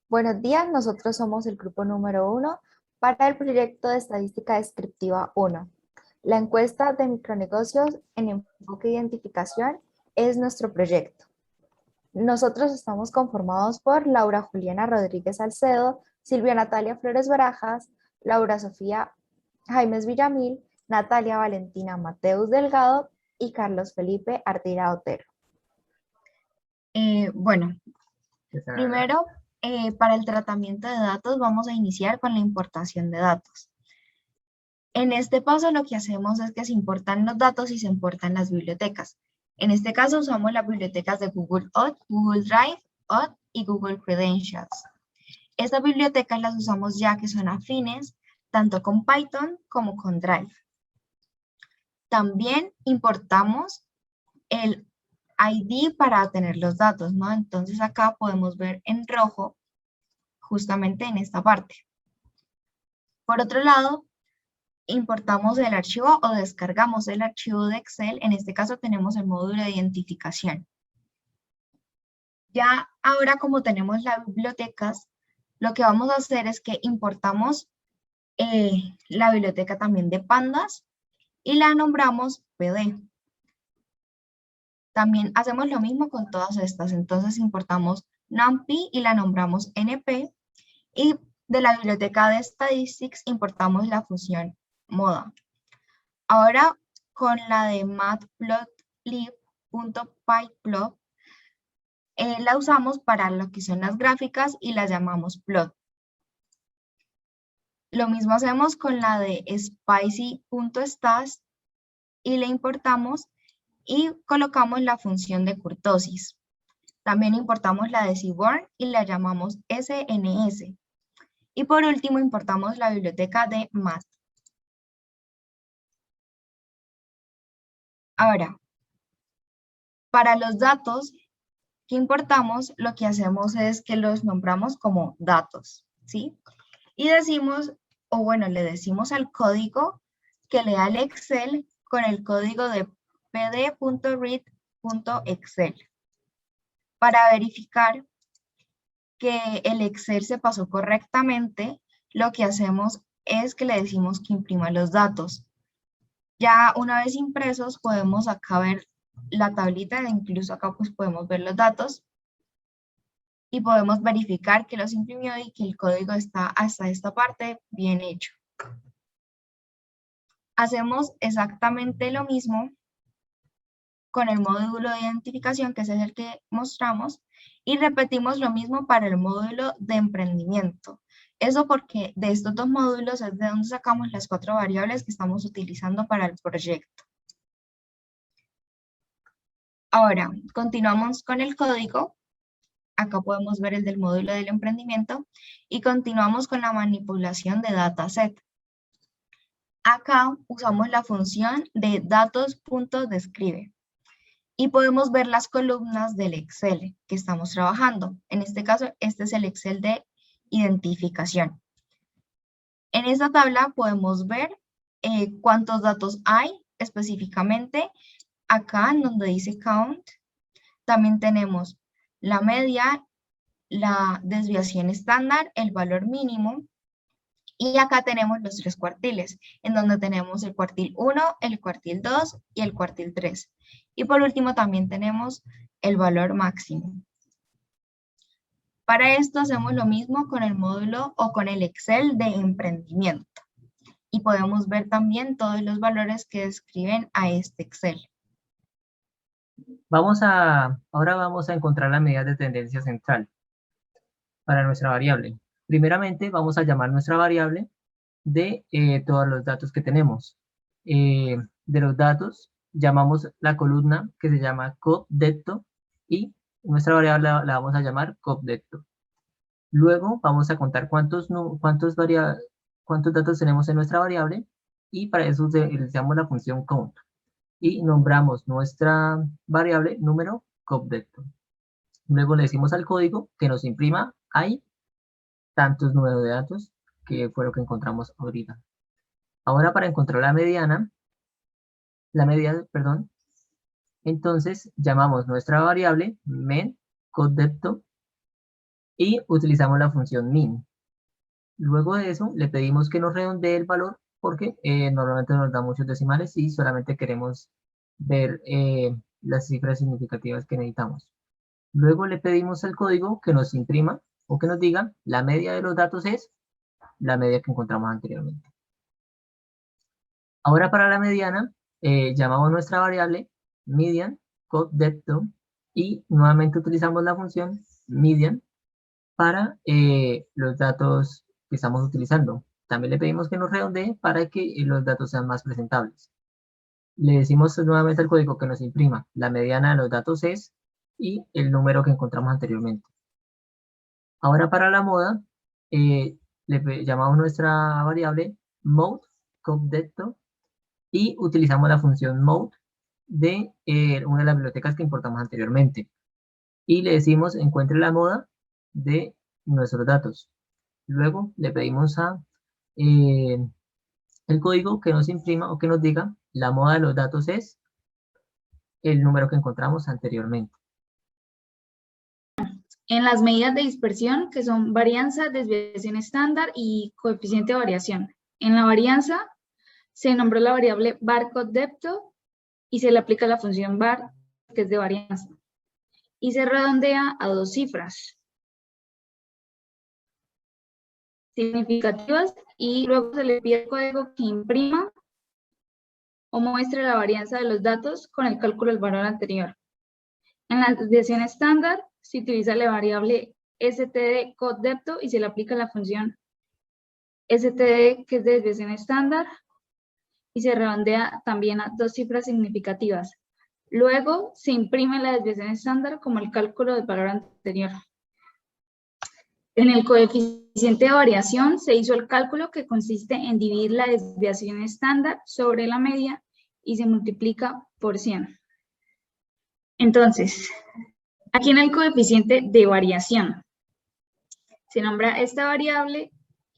Buenos días, nosotros somos el grupo número 1 para el proyecto de estadística descriptiva 1. La encuesta de micronegocios en enfoque e identificación es nuestro proyecto. Nosotros estamos conformados por Laura Juliana Rodríguez Salcedo, Silvia Natalia Flores Barajas, Laura Sofía Jaimes Villamil, Natalia Valentina Mateus Delgado y Carlos Felipe Ardira Otero. Bueno, primero, para el tratamiento de datos vamos a iniciar con la importación de datos. En este paso lo que hacemos es que se importan los datos y se importan las bibliotecas. En este caso usamos las bibliotecas de Google Auth, Google Drive, Auth y Google Credentials. Estas bibliotecas las usamos ya que son afines tanto con Python como con Drive. También importamos el ID para tener los datos, ¿no? Entonces acá podemos ver en rojo justamente en esta parte. Por otro lado, importamos el archivo o descargamos el archivo de Excel. En este caso tenemos el módulo de identificación. Ya ahora como tenemos las bibliotecas, lo que vamos a hacer es que importamos la biblioteca también de pandas y la nombramos PD. También hacemos lo mismo con todas estas. Entonces importamos NumPy y la nombramos NP. Y de la biblioteca de Statistics importamos la función moda. Ahora con la de matplotlib.pyplot la usamos para lo que son las gráficas y la llamamos plot. Lo mismo hacemos con la de spicy.stats y le importamos y colocamos la función de kurtosis. También importamos la de seaborn y la llamamos SNS. Y por último importamos la biblioteca de math. Ahora, para los datos que importamos, lo que hacemos es que los nombramos como datos, ¿sí? Y decimos, o bueno, le decimos al código que lea el Excel con el código de pd.read.excel para verificar que el Excel se pasó correctamente. Lo que hacemos es que le decimos que imprima los datos. Ya una vez impresos podemos acá ver la tablita, incluso acá pues podemos ver los datos y podemos verificar que los imprimió y que el código está hasta esta parte bien hecho. Hacemos exactamente lo mismo con el módulo de identificación, que ese es el que mostramos, y repetimos lo mismo para el módulo de emprendimiento. Eso porque de estos dos módulos es de donde sacamos las 4 variables que estamos utilizando para el proyecto. Ahora, continuamos con el código. Acá podemos ver el del módulo del emprendimiento y continuamos con la manipulación de dataset. Acá usamos la función de datos.describe y podemos ver las columnas del Excel que estamos trabajando. En este caso, este es el Excel de identificación. En esta tabla podemos ver cuántos datos hay específicamente. Acá en donde dice count, también tenemos la media, la desviación estándar, el valor mínimo. Y acá tenemos los 3 cuartiles, en donde tenemos el cuartil 1, el cuartil 2 y el cuartil 3. Y por último también tenemos el valor máximo. Para esto hacemos lo mismo con el módulo o con el Excel de emprendimiento. Y podemos ver también todos los valores que describen a este Excel. Ahora vamos a encontrar la medida de tendencia central para nuestra variable. Primeramente vamos a llamar nuestra variable de todos los datos que tenemos. De los datos llamamos la columna que se llama copdetto y nuestra variable la vamos a llamar copdetto. Luego vamos a contar cuántos datos tenemos en nuestra variable y para eso utilizamos la función count y nombramos nuestra variable número copdetto. Luego le decimos al código que nos imprima hay tantos números de datos, que fue lo que encontramos ahorita. Ahora para encontrar la media, entonces llamamos nuestra variable men copdetto y utilizamos la función min. Luego de eso, le pedimos que nos redondee el valor porque normalmente nos da muchos decimales y solamente queremos ver las cifras significativas que necesitamos. Luego le pedimos al código que nos imprima o que nos diga la media de los datos es la media que encontramos anteriormente. Ahora para la mediana, llamamos nuestra variable median codedepth y nuevamente utilizamos la función median para los datos que estamos utilizando. También le pedimos que nos redondee para que los datos sean más presentables. Le decimos nuevamente al código que nos imprima la mediana de los datos es y el número que encontramos anteriormente. Ahora para la moda, llamamos nuestra variable mode codedepth y utilizamos la función mode de una de las bibliotecas que importamos anteriormente. Y le decimos encuentre la moda de nuestros datos. Luego le pedimos a el código que nos imprima o que nos diga la moda de los datos es el número que encontramos anteriormente. En las medidas de dispersión, que son varianza, desviación estándar y coeficiente de variación. En la varianza se nombró la variable var codedepth y se le aplica la función var, que es de varianza, y se redondea a 2 cifras significativas y luego se le pide al código que imprima o muestre la varianza de los datos con el cálculo del valor anterior. En la desviación estándar se utiliza la variable std codedepth y se le aplica la función std, que es de desviación estándar, y se redondea también a 2 cifras significativas. Luego se imprime la desviación estándar como el cálculo del valor anterior. En el coeficiente de variación se hizo el cálculo que consiste en dividir la desviación estándar sobre la media y se multiplica por 100. Entonces, aquí en el coeficiente de variación se nombra esta variable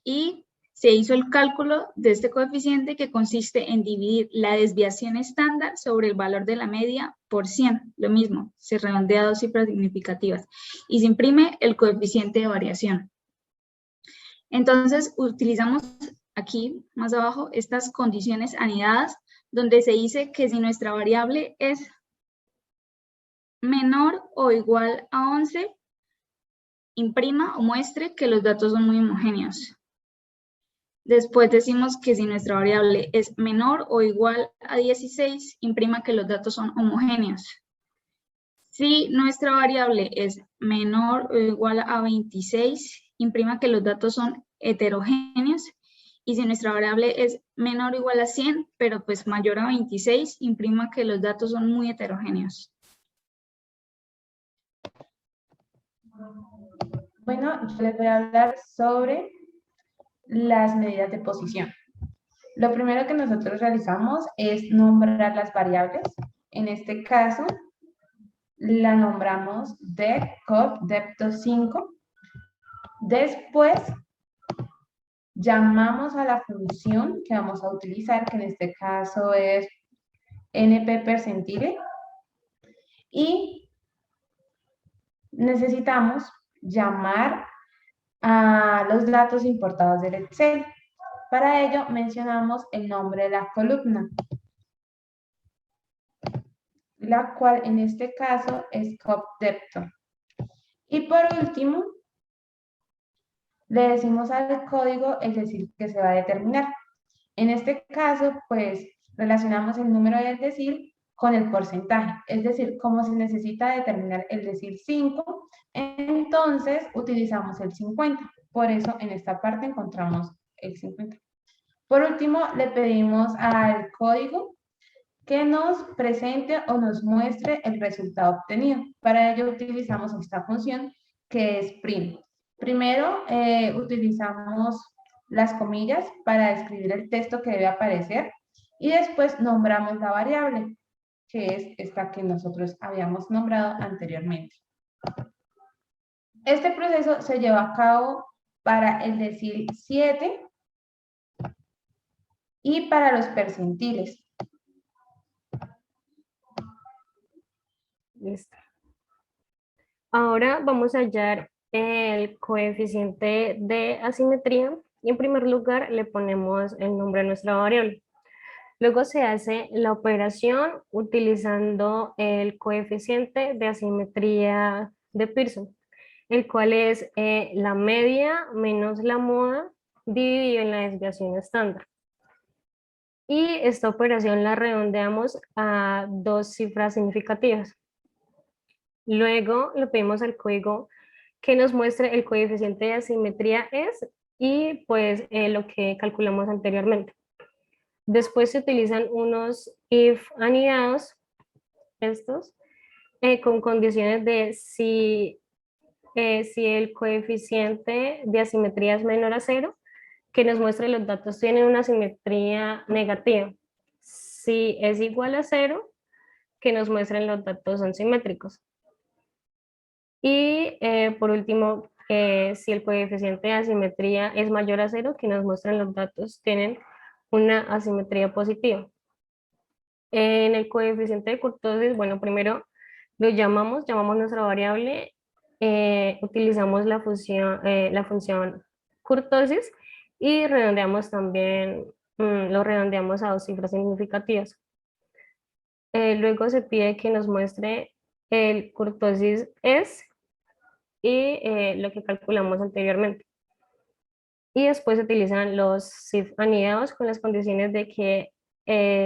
y se hizo el cálculo de este coeficiente que consiste en dividir la desviación estándar sobre el valor de la media por 100. Lo mismo, se redondea a 2 cifras significativas y se imprime el coeficiente de variación. Entonces, utilizamos aquí, más abajo, estas condiciones anidadas, donde se dice que si nuestra variable es menor o igual a 11, imprima o muestre que los datos son muy homogéneos. Después decimos que si nuestra variable es menor o igual a 16, imprima que los datos son homogéneos. Si nuestra variable es menor o igual a 26, imprima que los datos son heterogéneos. Y si nuestra variable es menor o igual a 100, pero pues mayor a 26, imprima que los datos son muy heterogéneos. Bueno, yo les voy a hablar sobre las medidas de posición. Lo primero que nosotros realizamos es nombrar las variables. En este caso, la nombramos decodedepth5. Después, llamamos a la función que vamos a utilizar, que en este caso es np_percentile. Y necesitamos llamar a los datos importados del Excel. Para ello mencionamos el nombre de la columna, la cual en este caso es codedepth. Y por último, le decimos al código el decir que se va a determinar. En este caso, pues relacionamos el número del decil con el porcentaje, es decir, como se necesita determinar el decil 5, entonces utilizamos el 50. Por eso en esta parte encontramos el 50. Por último, le pedimos al código que nos presente o nos muestre el resultado obtenido. Para ello utilizamos esta función que es print. Primero utilizamos las comillas para escribir el texto que debe aparecer y después nombramos la variable, que es esta que nosotros habíamos nombrado anteriormente. Este proceso se lleva a cabo para el decil 7 y para los percentiles. Listo. Ahora vamos a hallar el coeficiente de asimetría y en primer lugar le ponemos el nombre a nuestra variable. Luego se hace la operación utilizando el coeficiente de asimetría de Pearson, el cual es la media menos la moda dividido en la desviación estándar. Y esta operación la redondeamos a 2 cifras significativas. Luego le pedimos al código que nos muestre el coeficiente de asimetría S y pues lo que calculamos anteriormente. Después se utilizan unos if anidados, estos, con condiciones de si el coeficiente de asimetría es menor a 0, que nos muestre los datos tienen una asimetría negativa. Si es igual a 0, que nos muestren los datos son simétricos. Y por último, si el coeficiente de asimetría es mayor a 0, que nos muestren los datos tienen una asimetría positiva. En el coeficiente de kurtosis, bueno, primero lo llamamos nuestra variable, utilizamos la función kurtosis y redondeamos también, lo redondeamos a 2 cifras significativas. Luego se pide que nos muestre el kurtosis S y lo que calculamos anteriormente. Y después se utilizan los SIF anidados con las condiciones de que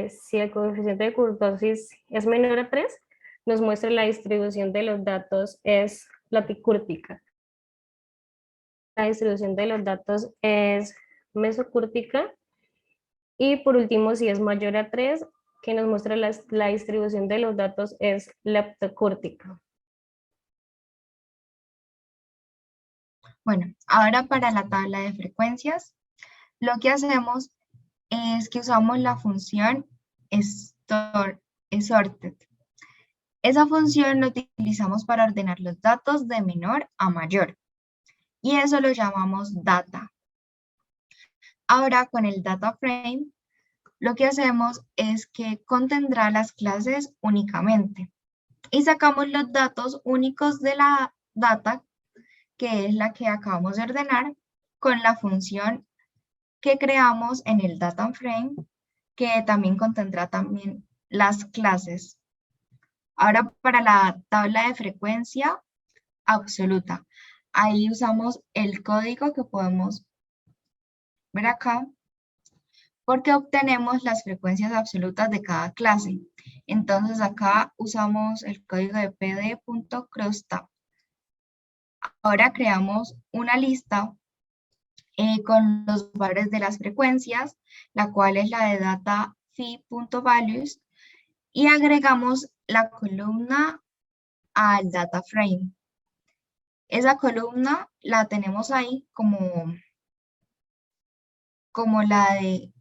si el coeficiente de kurtosis es menor a 3, nos muestra la distribución de los datos es platicúrtica. La distribución de los datos es mesocúrtica. Y por último, si es mayor a 3, que nos muestra la distribución de los datos es leptocúrtica. Bueno, ahora para la tabla de frecuencias, lo que hacemos es que usamos la función sorted. Esa función la utilizamos para ordenar los datos de menor a mayor. Y eso lo llamamos data. Ahora con el data frame, lo que hacemos es que contendrá las clases únicamente. Y sacamos los datos únicos de la data, que es la que acabamos de ordenar, con la función que creamos en el data frame, que también contendrá también las clases. Ahora para la tabla de frecuencia absoluta. Ahí usamos el código que podemos ver acá, porque obtenemos las frecuencias absolutas de cada clase. Entonces acá usamos el código de pd.crosstab. Ahora creamos una lista con los valores de las frecuencias, la cual es la de data phi.values, y agregamos la columna al data frame. Esa columna la tenemos ahí como la de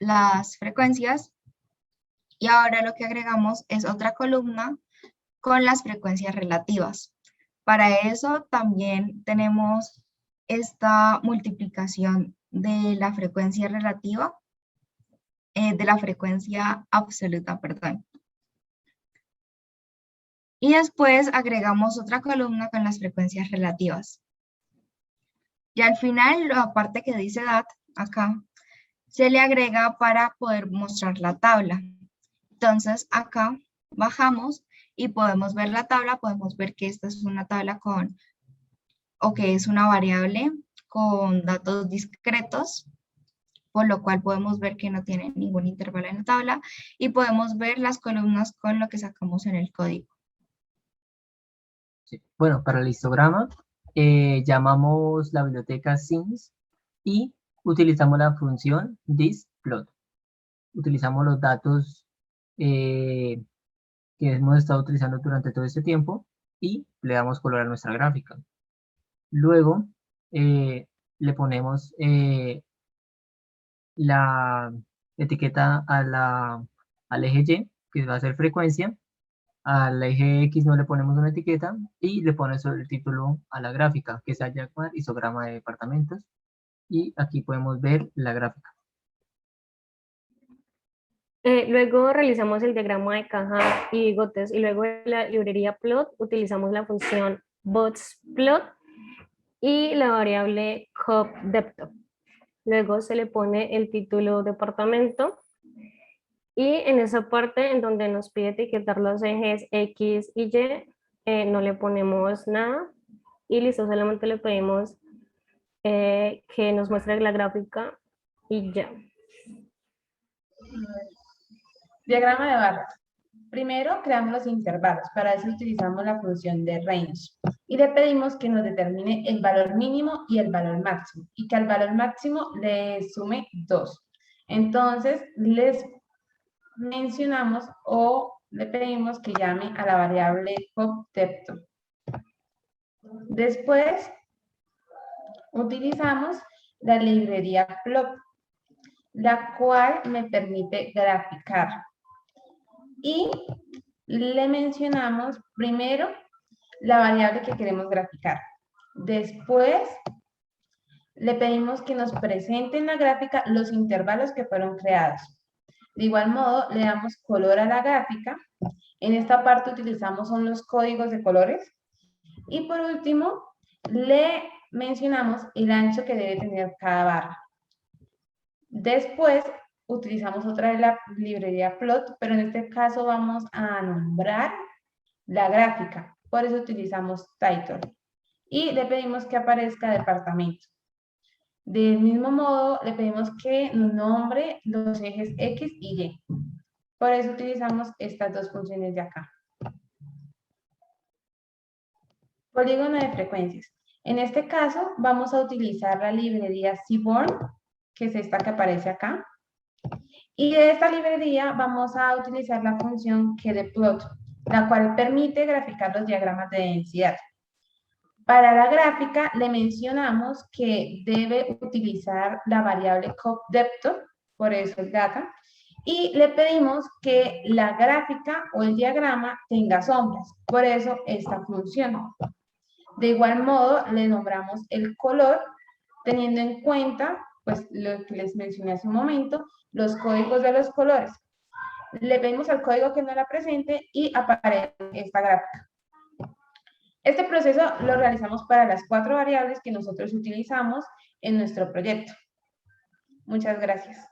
las frecuencias, y ahora lo que agregamos es otra columna con las frecuencias relativas. Para eso también tenemos esta multiplicación de la frecuencia relativa, de la frecuencia absoluta, perdón. Y después agregamos otra columna con las frecuencias relativas. Y al final, la parte que dice DAT, acá, se le agrega para poder mostrar la tabla. Entonces, acá bajamos y podemos ver la tabla, podemos ver que esta es una tabla que es una variable con datos discretos, por lo cual podemos ver que no tiene ningún intervalo en la tabla, y podemos ver las columnas con lo que sacamos en el código. Sí. Bueno, para el histograma llamamos la biblioteca scenes y utilizamos la función thisPlot. Utilizamos los datos que hemos estado utilizando durante todo este tiempo y le damos color a nuestra gráfica. Luego le ponemos la etiqueta al eje Y, que va a ser frecuencia. Al eje X no le ponemos una etiqueta y le pones el título a la gráfica, que se llama histograma de departamentos. Y aquí podemos ver la gráfica. Luego realizamos el diagrama de caja y bigotes y luego en la librería plot utilizamos la función boxplot y la variable copDepto. Luego se le pone el título departamento y en esa parte en donde nos pide etiquetar los ejes X y Y, no le ponemos nada y listo, solamente le pedimos que nos muestre la gráfica y ya. Diagrama de barras. Primero creamos los intervalos, para eso utilizamos la función de range y le pedimos que nos determine el valor mínimo y el valor máximo y que al valor máximo le sume 2. Entonces les mencionamos o le pedimos que llame a la variable copDepto. Después utilizamos la librería plot, la cual me permite graficar. Y le mencionamos primero la variable que queremos graficar. Después le pedimos que nos presente en la gráfica los intervalos que fueron creados. De igual modo, le damos color a la gráfica. En esta parte utilizamos son los códigos de colores. Y por último, le mencionamos el ancho que debe tener cada barra. Después utilizamos otra de la librería plot, pero en este caso vamos a nombrar la gráfica. Por eso utilizamos title. Y le pedimos que aparezca departamento. Del mismo modo, le pedimos que nos nombre los ejes X y Y. Por eso utilizamos estas dos funciones de acá. Polígono de frecuencias. En este caso, vamos a utilizar la librería Seaborn, que es esta que aparece acá. Y de esta librería vamos a utilizar la función quedeplot, la cual permite graficar los diagramas de densidad. Para la gráfica le mencionamos que debe utilizar la variable copDepto, por eso es data, y le pedimos que la gráfica o el diagrama tenga sombras, por eso esta función. De igual modo le nombramos el color, teniendo en cuenta pues lo que les mencioné hace un momento, los códigos de los colores. Le pedimos al código que nos la presente y aparece esta gráfica. Este proceso lo realizamos para las 4 variables que nosotros utilizamos en nuestro proyecto. Muchas gracias.